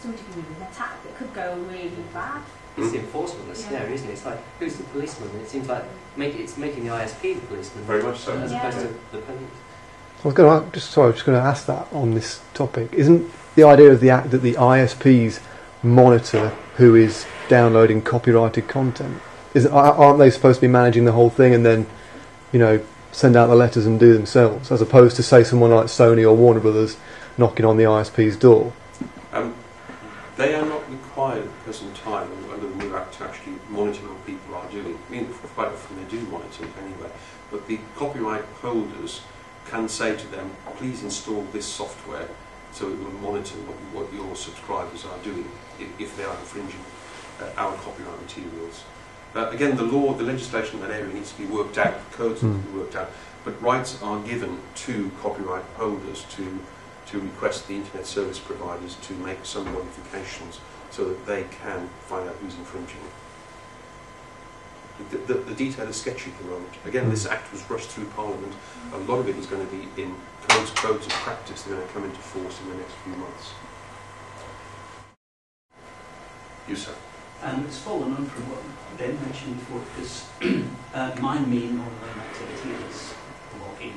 somebody can be attacked, it could go really bad. It's the enforcement that's scary, isn't it? It's like, who's the policeman? And it seems like it's making the ISP the policeman. Very much so. As opposed to the police. I was going to ask that on this topic. Isn't the idea of the act that the ISPs monitor who is downloading copyrighted content? Aren't they supposed to be managing the whole thing and then, send out the letters and do themselves, as opposed to, say, someone like Sony or Warner Brothers knocking on the ISP's door? They are not required at the present time under the new act to actually monitor what people are doing. I mean, quite often they do monitor it anyway. But the copyright holders can say to them, please install this software so it will monitor what your subscribers are doing if they are infringing our copyright materials. Again, the legislation in that area needs to be worked out, the codes need to be worked out, but rights are given to copyright holders to request the internet service providers to make some modifications so that they can find out who's infringing. The detail is sketchy at the moment. Again, this act was rushed through Parliament. A lot of it is going to be in codes of practice that are going to come into force in the next few months. You, sir. It's following on from what Ben mentioned before, because my main online activity is blogging,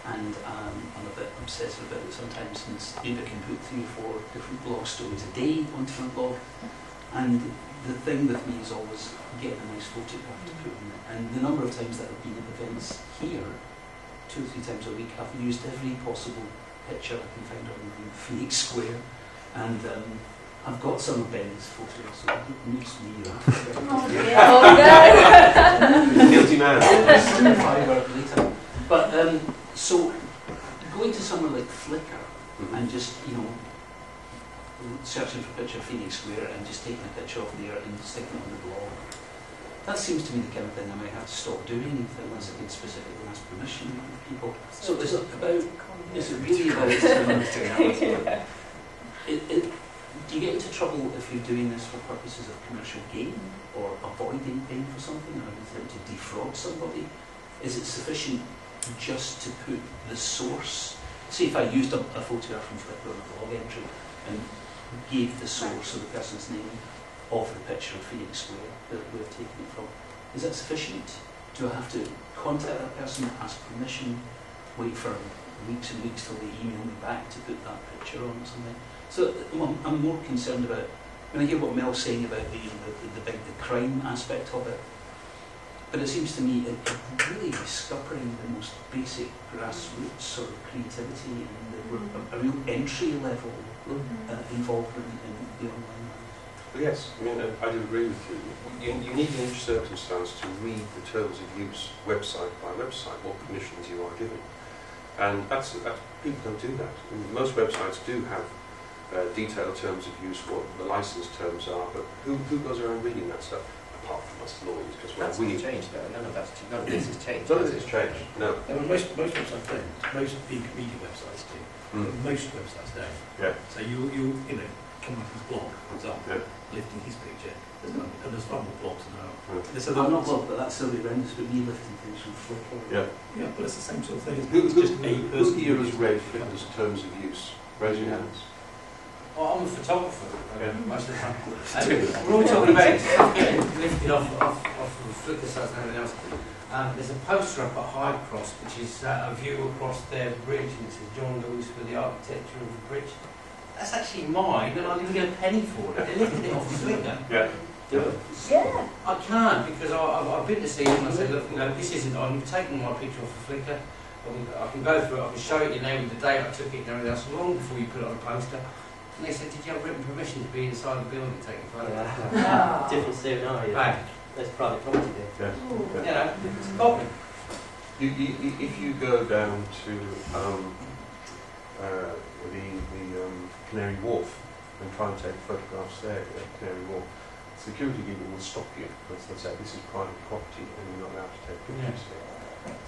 and I'm a bit obsessive about it sometimes, since maybe I can put 3 or 4 different blog stories a day onto my blog, and the thing with me is always getting a nice photograph to put in it, and the number of times that I've been at events here, 2 or 3 times a week, I've used every possible picture I can find on Phoenix Square, and I've got some of Ben's photos, so it makes me Guilty man. 5 hours later. But so going to somewhere like Flickr and just searching for a picture of Phoenix Square and just taking a picture of there and sticking it on the blog, that seems to me the kind of thing I might have to stop doing unless I can specifically ask permission from people. So is it really about do you get into trouble if you're doing this for purposes of commercial gain or avoiding paying for something or anything to defraud somebody? Is it sufficient just to put the source? Say if I used a photograph from Flickr on a blog entry and gave the source of the person's name of the picture of Phoenix Square that we've taken it from, is that sufficient? Do I have to contact that person, ask permission, wait for weeks and weeks till they email me back to put that picture on or something? So I'm more concerned about, when I hear what Mel's saying about the crime aspect of it, but it seems to me it really is scuppering the most basic grassroots sort of creativity and a real entry level involvement in the online world. Well, yes, I mean, I do agree with you. You need in each circumstance to read the terms of use website by website, what permissions you are given. And that's people don't do that. I mean, most websites do have detailed terms of use, what the license terms are, but who goes around reading that stuff? Apart from us lawyers, because that's changed though. None of this has changed. None of this has changed. No. Most websites don't. Most big media websites do. Most websites don't. Yeah. So you come up with blog, for example, lifting his picture. There's far more blogs now. I'm not blog, but that's so horrendous with me lifting things from Flickr. Yeah. Yeah, but it's the same sort of thing. Who here has read Flickr's terms of use? Raise your hands. Well, I'm a photographer most of the time. We're all talking about lifted off of Flickr sites and everything else. There's a poster up at Hyde Cross, which is a view across their bridge, and it says John Lewis for the architecture of the bridge. That's actually mine, and I didn't get a penny for it. They lifted it off Flickr. Yeah. Do it. Yeah. I can't, because I've been to see them and I said, look, this isn't on. You've taken my picture off of Flickr. I can go through it. I can show you the name of the day I took it and everything else, long before you put it on a poster. And they said, did you have written permission to be inside the building taking photographs? Yeah. Different scenario. Right. There's private property there. Yeah. It's a copy. If you go down to the Canary Wharf and try and take photographs there at Canary Wharf, security people will stop you because they'll say this is private property and you're not allowed to take pictures here.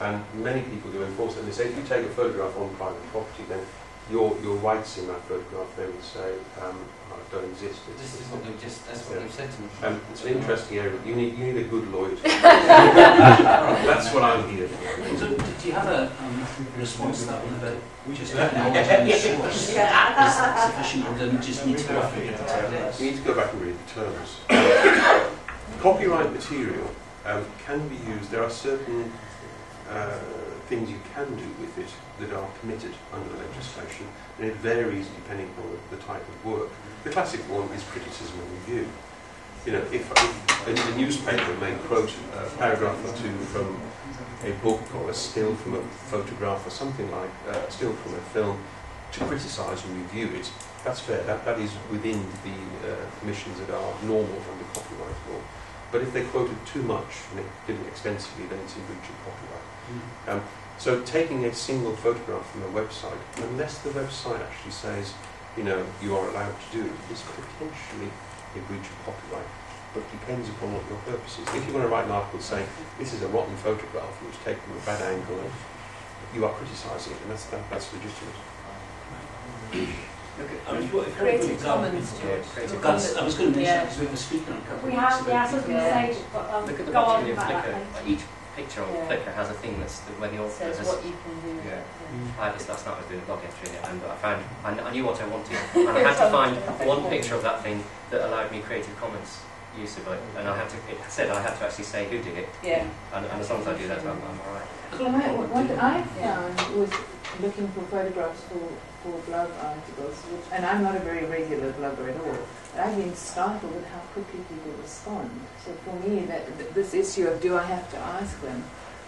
And many people do enforce it. And they say if you take a photograph on private property, then your rights in that photograph, they would say, don't exist. This is what that's what they've said to me. It's an interesting area. You need a good lawyer to That's what I'm here for. So, do you have a response to that one about just acknowledging the source? Is that sufficient, or do you just need to go back and read the terms? You need to go back and read the terms. Copyright material can be used. There are certain things you can do with it that are permitted under the legislation, and it varies depending on the type of work. The classic one is criticism and review. You know, if a newspaper may quote a paragraph or two from a book or a still from a photograph or something like a still from a film to criticise and review it, that's fair. That is within the permissions that are normal under copyright law. But if they quoted too much and they did it extensively, then it's in breach of copyright. So taking a single photograph from a website, unless the website actually says, you know, you are allowed to do it, is potentially a breach of copyright. But it depends upon what your purpose is. If you want to write an article saying, this is a rotten photograph, it was taken from a bad angle, you are criticising it, and that's legitimate. Okay. I mean, Creative Commons. I was going to mention because we have a speaker on a couple We have, yeah, so I was going to say, Look at the go on bottom of your about Flickr. that. Each picture on Flickr has a thing that's where the author Says has. what you can do. Yeah. I just last night I was doing a blog entry in it, and I knew what I wanted, and I had to find one picture of that thing that allowed me Creative Commons use of it, and it said I had to actually say who did it. Yeah. And as long as I do that, I'm alright. What I found was looking for photographs for blog articles, and I'm not a very regular blogger at all, but I've been startled with how quickly people respond. So for me, this issue of do I have to ask them,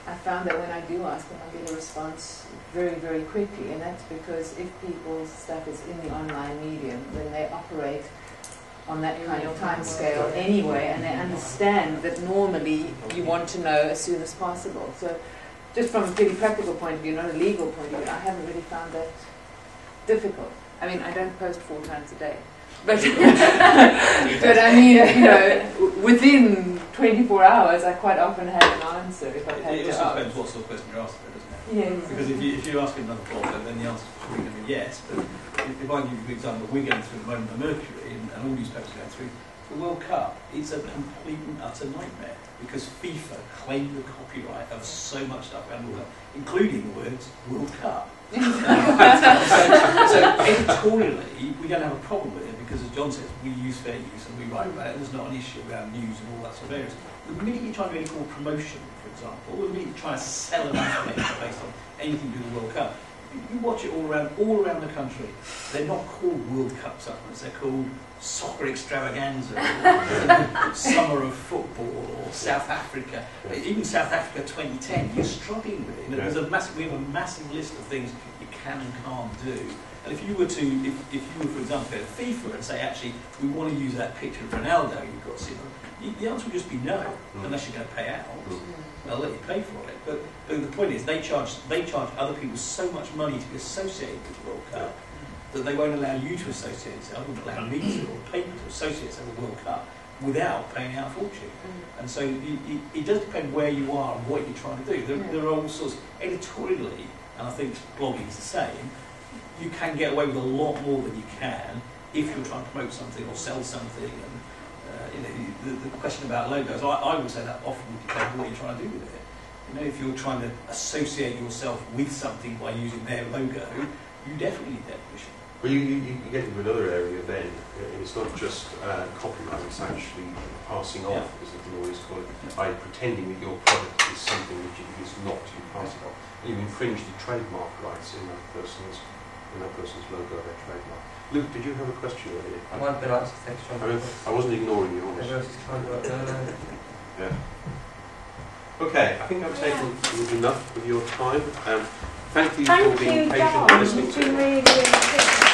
I found that when I do ask them, I get a response very, very quickly, and that's because if people's stuff is in the online medium, then they operate on that kind of time scale anyway, and they understand that normally you want to know as soon as possible. So just from a pretty practical point of view, not a legal point of view, I haven't really found that difficult. I mean, I don't post 4 times a day, but but I mean, you know, within 24 hours, I quite often have an answer if I've had to It ask. also depends what sort of question you're asking, doesn't it? Yes. Because if you're asking another blogger, then the answer is probably going to be yes. But if I give you an example, we're going through at the moment the Mercury, and all newspapers are going through the World Cup. It's a complete and utter nightmare because FIFA claimed the copyright of so much stuff around the world, including the words World Cup. So editorially, we don't have a problem with it because, as John says, we use fair use and we write about it. There's not an issue around news and all that sort of areas. The minute you try to do any more promotion, for example, or the minute you try to sell an information based on anything to do with the World Cup, you watch it all around the country. They're not called World Cup supplements. They're called Soccer Extravaganza, or Summer of Football, or South Africa. Even South Africa 2010, you're struggling with it. You know, we have a massive list of things you can and can't do. And if you were, for example, go to FIFA and say, actually, we want to use that picture of Ronaldo you've got sitting on, the answer would just be no, unless you're going to pay out. They'll let you pay for it. But the point is, they charge other people so much money to be associated with the World Cup that they won't allow you to associate yourself, won't allow me to, or pay people to associate yourself with the World Cup without paying out a fortune. And so it does depend where you are and what you're trying to do. There are all sorts, editorially, and I think blogging is the same, you can get away with a lot more than you can if you're trying to promote something or sell something. And the question about logos, I would say that often depends on what you're trying to do with it. You know, if you're trying to associate yourself with something by using their logo, you definitely need their permission. Well, you get into another area then. It's not just copyright, it's actually passing off, as the lawyers call it, by pretending that your product is something which it is not, you pass it off. You infringe the trademark rights in that person's logo, their trademark. Luke, did you have a question earlier? I might have been answered, thanks, John. I wasn't ignoring you, honestly. I was just trying to Yeah. Okay, I think I've taken enough of your time. Thank you for being patient and listening to me. It's been really, really good.